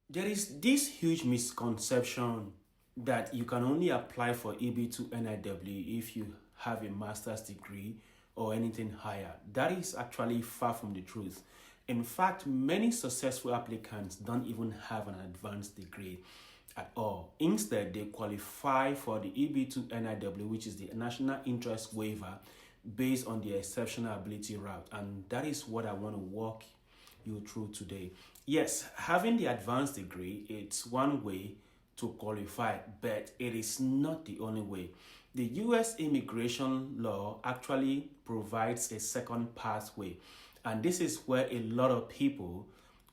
There is this huge misconception that you can only apply for EB2 NIW if you have a master's degree or anything higher. That is actually far from the truth. In fact, many successful applicants don't even have an advanced degree at all. Instead, they qualify for the EB2 NIW, which is the National Interest Waiver, based on the exceptional ability route. And that is what I want to walk you through today. Yes, having the advanced degree, it's one way to qualify, but it is not the only way. The US immigration law actually provides a second pathway, and this is where a lot of people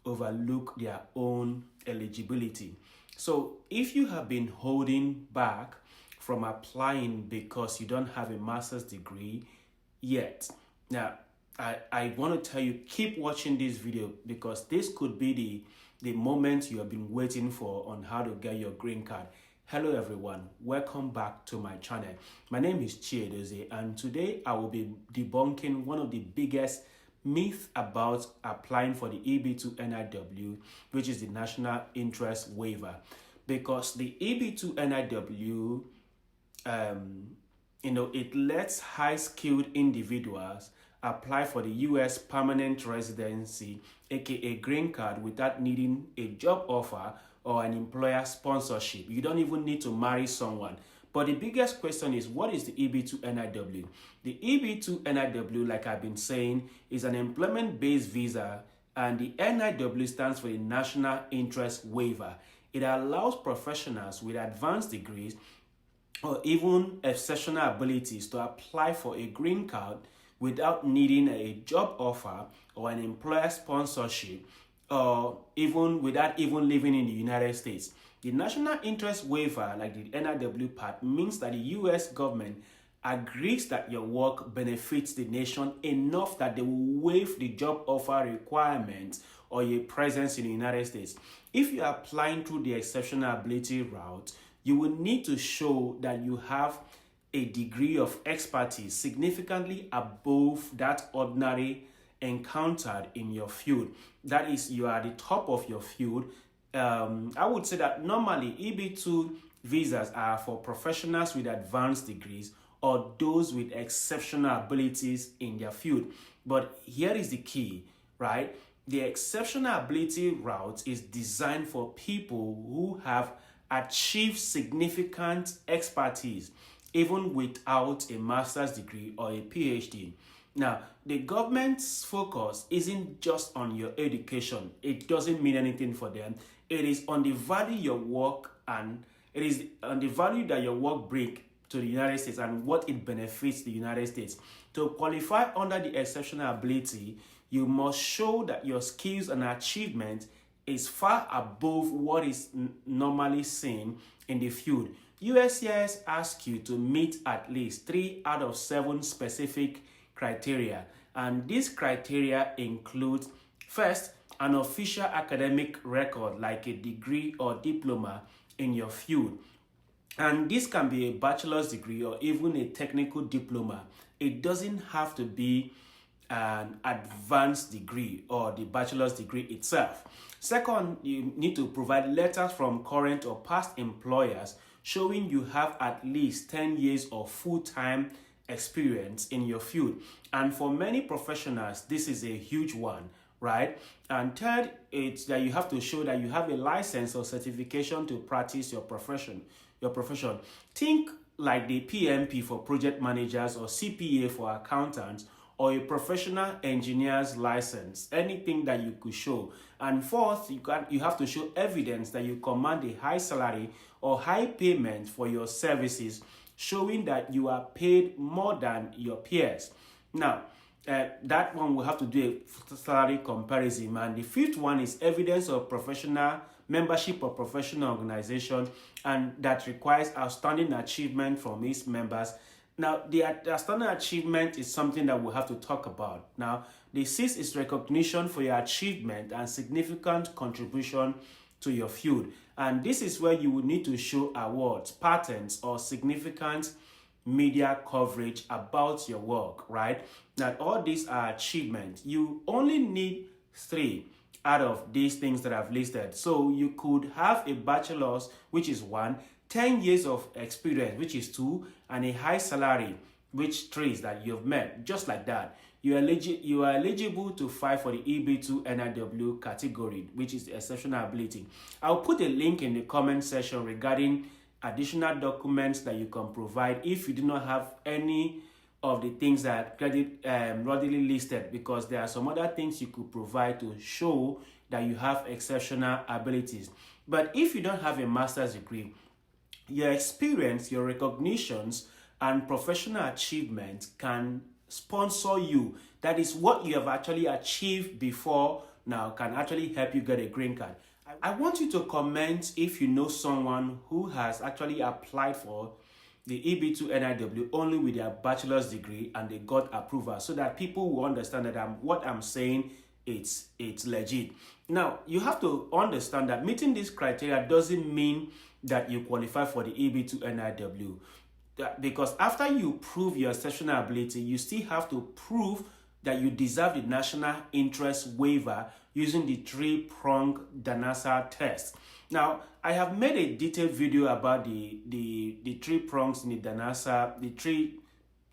overlook their own eligibility. So if you have been holding back from applying because you don't have a master's degree yet, now I want to tell you, keep watching this video because this could be the moment you have been waiting for on how to get your green card. Hello everyone, welcome back to my channel. My name is Doze, and today I will be debunking one of the biggest myths about applying for the EB2 NIW, which is the National Interest Waiver. Because the EB2 NIW, it lets high-skilled individuals apply for the U.S. permanent residency, aka green card, without needing a job offer or an employer sponsorship. You don't even need to marry someone. But the biggest question is, what is the EB2 NIW? The EB2 NIW, like I've been saying, is an employment-based visa, and the NIW stands for the National Interest Waiver. It allows professionals with advanced degrees or even exceptional abilities to apply for a green card without needing a job offer or an employer sponsorship, or even without even living in the United States. The National Interest Waiver, like the NIW part, means that the US government agrees that your work benefits the nation enough that they will waive the job offer requirements or your presence in the United States. If you are applying through the exceptional ability route, you will need to show that you have a degree of expertise significantly above that ordinary encountered in your field. That is, you are at the top of your field. I would say that normally EB2 visas are for professionals with advanced degrees or those with exceptional abilities in their field. But here is the key, right? The exceptional ability route is designed for people who have achieved significant expertise even without a master's degree or a PhD. Now, the government's focus isn't just on your education. It doesn't mean anything for them. It is on the value your work and it is on the value that your work brings to the United States and what it benefits the United States. To qualify under the exceptional ability, you must show that your skills and achievement is far above what is normally seen in the field. USCIS asks you to meet at least 3 out of 7 specific criteria, and these criteria include: first, an official academic record like a degree or diploma in your field, and this can be a bachelor's degree or even a technical diploma. It doesn't have to be an advanced degree or the bachelor's degree itself. Second, you need to provide letters from current or past employers showing you have at least 10 years of full-time experience in your field. And for many professionals, this is a huge one, right? And third, it's that you have to show that you have a license or certification to practice your profession. Think like the PMP for project managers or CPA for accountants, or a professional engineer's license, anything that you could show. And fourth, you have to show evidence that you command a high salary or high payment for your services, showing that you are paid more than your peers. Now, that one will have to do a salary comparison. And the fifth one is evidence of professional membership of professional organization, and that requires outstanding achievement from its members. Now, the outstanding achievement is something that we'll have to talk about. Now, the sixth is recognition for your achievement and significant contribution to your field. And this is where you will need to show awards, patents, or significant media coverage about your work, right? Now, all these are achievements. You only need 3. out of these things that I've listed. So you could have a bachelor's, which is 1, 10 years of experience, which is 2, and a high salary, which 3 is that you've met, just like that. You are eligible to file for the EB2 NIW category, which is exceptional ability. I'll put a link in the comment section regarding additional documents that you can provide if you do not have any of the things that readily listed, because there are some other things you could provide to show that you have exceptional abilities. But if you don't have a master's degree, your experience, your recognitions, and professional achievements can sponsor you. That is what you have actually achieved before now can actually help you get a green card. I want you to comment if you know someone who has actually applied for the EB2 NIW only with their bachelor's degree and they got approval, so that people will understand that what I'm saying, it's legit. Now, you have to understand that meeting this criteria doesn't mean that you qualify for the EB2 NIW. Because after you prove your exceptional ability, you still have to prove that you deserve the National Interest Waiver using the 3-pronged Danasa test. Now, I have made a detailed video about the 3 prongs in the Danasa, the 3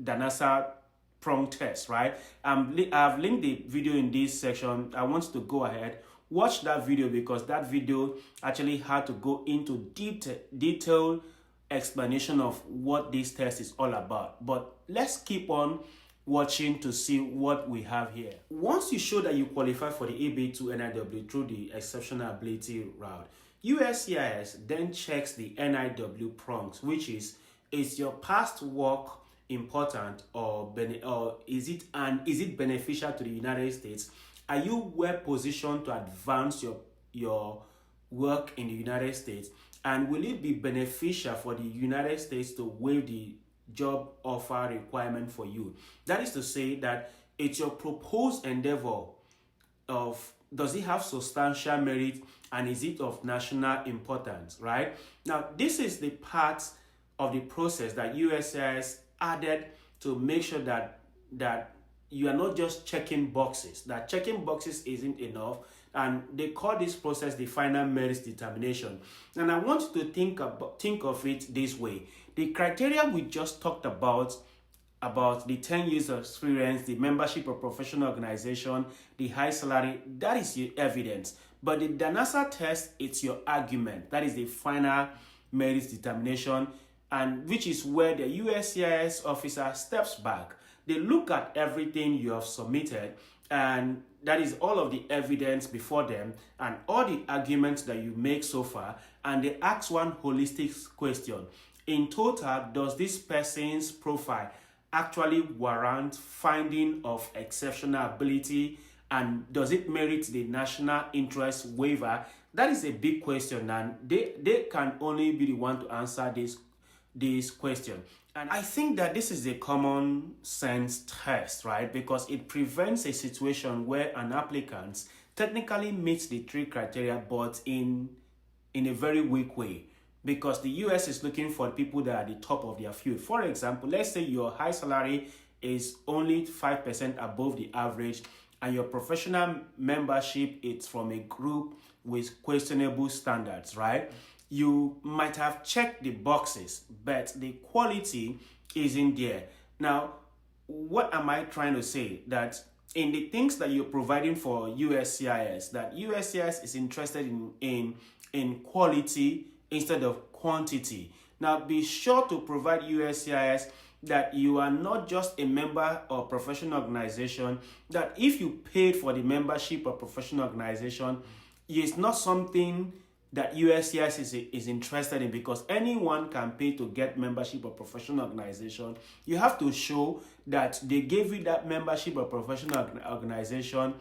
Danasa prong test, right? I've linked the video in this section. I want you to go ahead, watch that video, because that video actually had to go into detailed explanation of what this test is all about. But let's keep on watching to see what we have here. Once you show that you qualify for the EB2 NIW through the exceptional ability route, USCIS then checks the NIW prongs, which is your past work important or is it beneficial to the United States? Are you well positioned to advance your work in the United States? And will it be beneficial for the United States to waive the job offer requirement for you? That is to say that it's your proposed endeavor of, does it have substantial merit and is it of national importance, right? Now, this is the part of the process that USCIS added to make sure that you are not just checking boxes, that checking boxes isn't enough, and they call this process the final merits determination. And I want you to think of it this way. The criteria we just talked about the 10 years of experience, the membership of professional organization, the high salary, that is your evidence. But the Danasa test, it's your argument. That is the final merits determination, and which is where the USCIS officer steps back. They look at everything you have submitted, and that is all of the evidence before them and all the arguments that you make so far, and they ask one holistic question. In total, does this person's profile actually warrant finding of exceptional ability, and does it merit the National Interest Waiver? That is a big question, and they can only be the one to answer this question. And I think that this is a common sense test, right? Because it prevents a situation where an applicant technically meets the 3 criteria, but in a very weak way. Because the US is looking for people that are at the top of their field. For example, let's say your high salary is only 5% above the average, and your professional membership is from a group with questionable standards, right? You might have checked the boxes, but the quality isn't there. Now, what am I trying to say? That in the things that you're providing for USCIS, that USCIS is interested in quality instead of quantity. Now, be sure to provide USCIS that you are not just a member of professional organization, that if you paid for the membership of professional organization, it's not something that USCIS is interested in, because anyone can pay to get membership of professional organization. You have to show that they gave you that membership of professional organization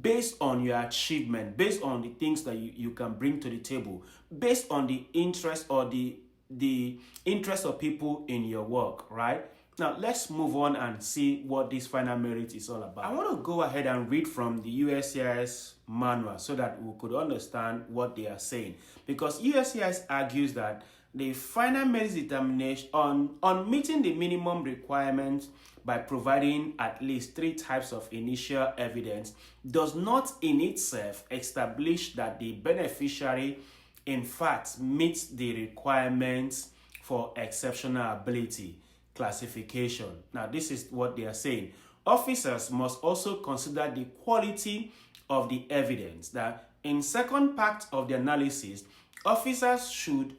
based on your achievement, based on the things that you can bring to the table, based on the interest or the interest of people in your work, right? Now, let's move on and see what this final merit is all about. I want to go ahead and read from the USCIS manual so that we could understand what they are saying. Because USCIS argues that the final merit determination on meeting the minimum requirements by providing at least 3 types of initial evidence does not in itself establish that the beneficiary in fact meets the requirements for exceptional ability classification. Now, this is what they are saying. Officers must also consider the quality of the evidence. That in second part of the analysis, officers should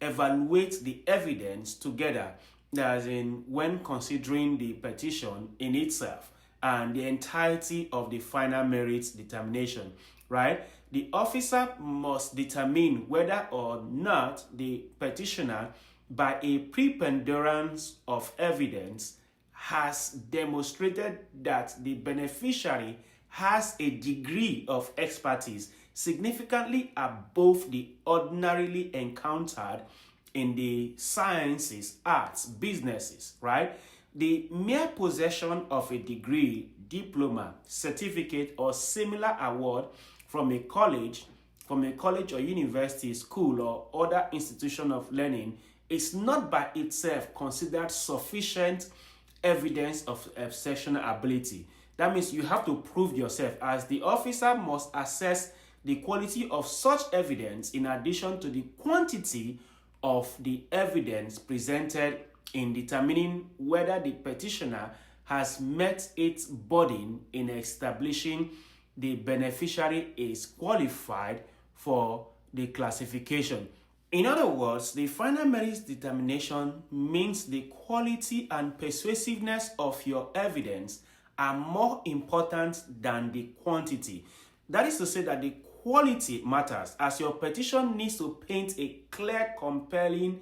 evaluate the evidence together, as in when considering the petition in itself and the entirety of the final merits determination, right? The officer must determine whether or not the petitioner, by a preponderance of evidence, has demonstrated that the beneficiary has a degree of expertise significantly above the ordinarily encountered in the sciences, arts, businesses, right? The mere possession of a degree, diploma, certificate, or similar award from a college or university, school, or other institution of learning is not by itself considered sufficient evidence of exceptional ability. That means you have to prove yourself, as the officer must assess the quality of such evidence in addition to the quantity of the evidence presented in determining whether the petitioner has met its burden in establishing the beneficiary is qualified for the classification. In other words, the final merits determination means the quality and persuasiveness of your evidence are more important than the quantity. That is to say that the quality matters, as your petition needs to paint a clear, compelling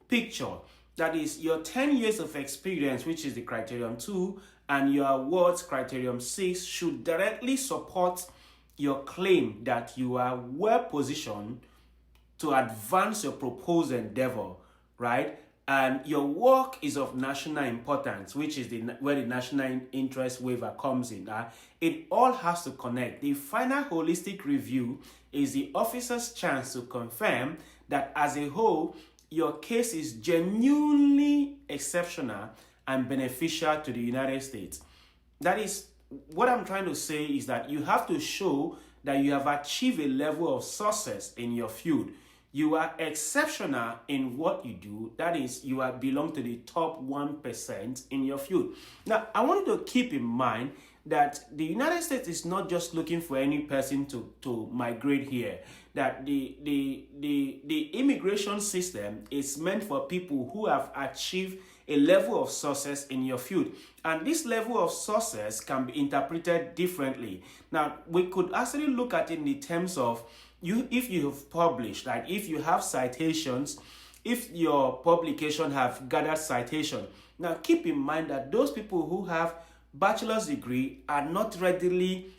picture. That is, your 10 years of experience, which is the criterion 2, and your awards, criterion 6, should directly support your claim that you are well positioned to advance your proposed endeavor, right? And your work is of national importance, which is where the National Interest Waiver comes in. It all has to connect. The final holistic review is the officer's chance to confirm that as a whole, your case is genuinely exceptional and beneficial to the United States. That is, what I'm trying to say is that you have to show that you have achieved a level of success in your field. You are exceptional in what you do. That is, you belong to the top 1% in your field. Now, I want you to keep in mind that the United States is not just looking for any person to migrate here. That the immigration system is meant for people who have achieved a level of success in your field. And this level of success can be interpreted differently. Now, we could actually look at it in the terms of if you have published, like if you have citations, if your publication have gathered citation. Now, keep in mind that those people who have bachelor's degree are not readily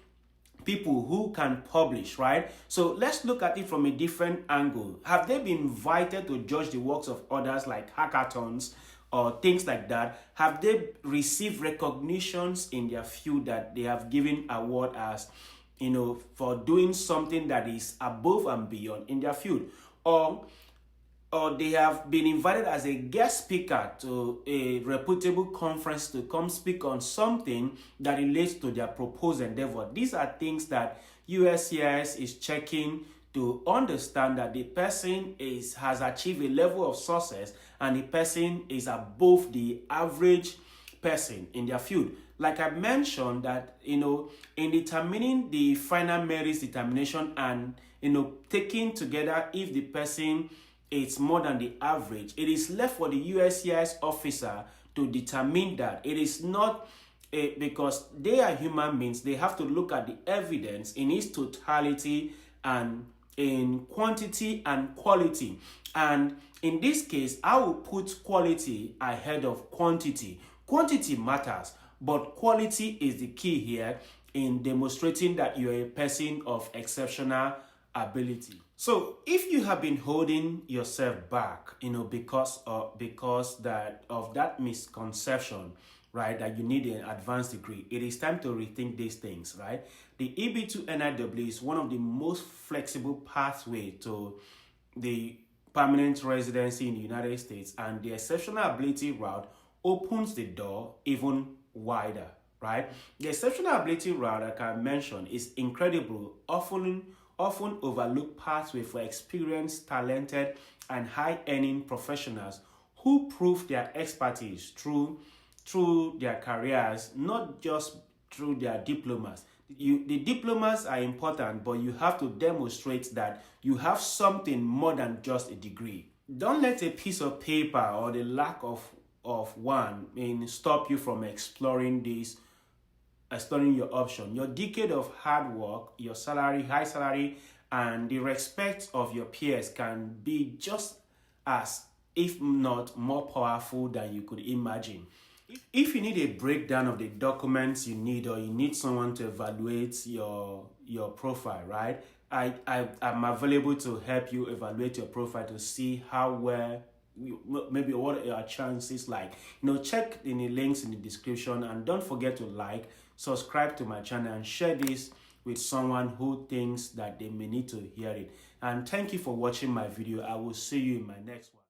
people who can publish, right? So let's look at it from a different angle. Have they been invited to judge the works of others, like hackathons or things like that? Have they received recognitions in their field that they have given award as, for doing something that is above and beyond in their field? Or they have been invited as a guest speaker to a reputable conference to come speak on something that relates to their proposed endeavor. These are things that USCIS is checking to understand that the person has achieved a level of success and the person is above the average person in their field. Like I mentioned that, in determining the final merits determination and, taking together if the person is more than the average, it is left for the USCIS officer to determine that. It is not because they are human beings, they have to look at the evidence in its totality and in quantity and quality. And in this case, I will put quality ahead of quantity. Quantity matters, but quality is the key here in demonstrating that you're a person of exceptional ability. So if you have been holding yourself back, because of that misconception, right, that you need an advanced degree, it is time to rethink these things, right? The EB2 NIW is one of the most flexible pathway to the permanent residency in the United States, and the exceptional ability route opens the door even wider, right? The exceptional ability route, like I mentioned, is incredible, often overlooked pathway for experienced, talented, and high-earning professionals who prove their expertise through their careers, not just through their diplomas. The diplomas are important, but you have to demonstrate that you have something more than just a degree. Don't let a piece of paper or the lack of one stop you from exploring your option. Your decade of hard work, your salary, high salary, and the respect of your peers can be just as, if not more powerful than you could imagine. If you need a breakdown of the documents you need, or you need someone to evaluate your profile, right? I'm available to help you evaluate your profile to see how well maybe what are your chances like. Check in the links in the description, and don't forget to like, subscribe to my channel, and share this with someone who thinks that they may need to hear it. And thank you for watching my video. I will see you in my next one.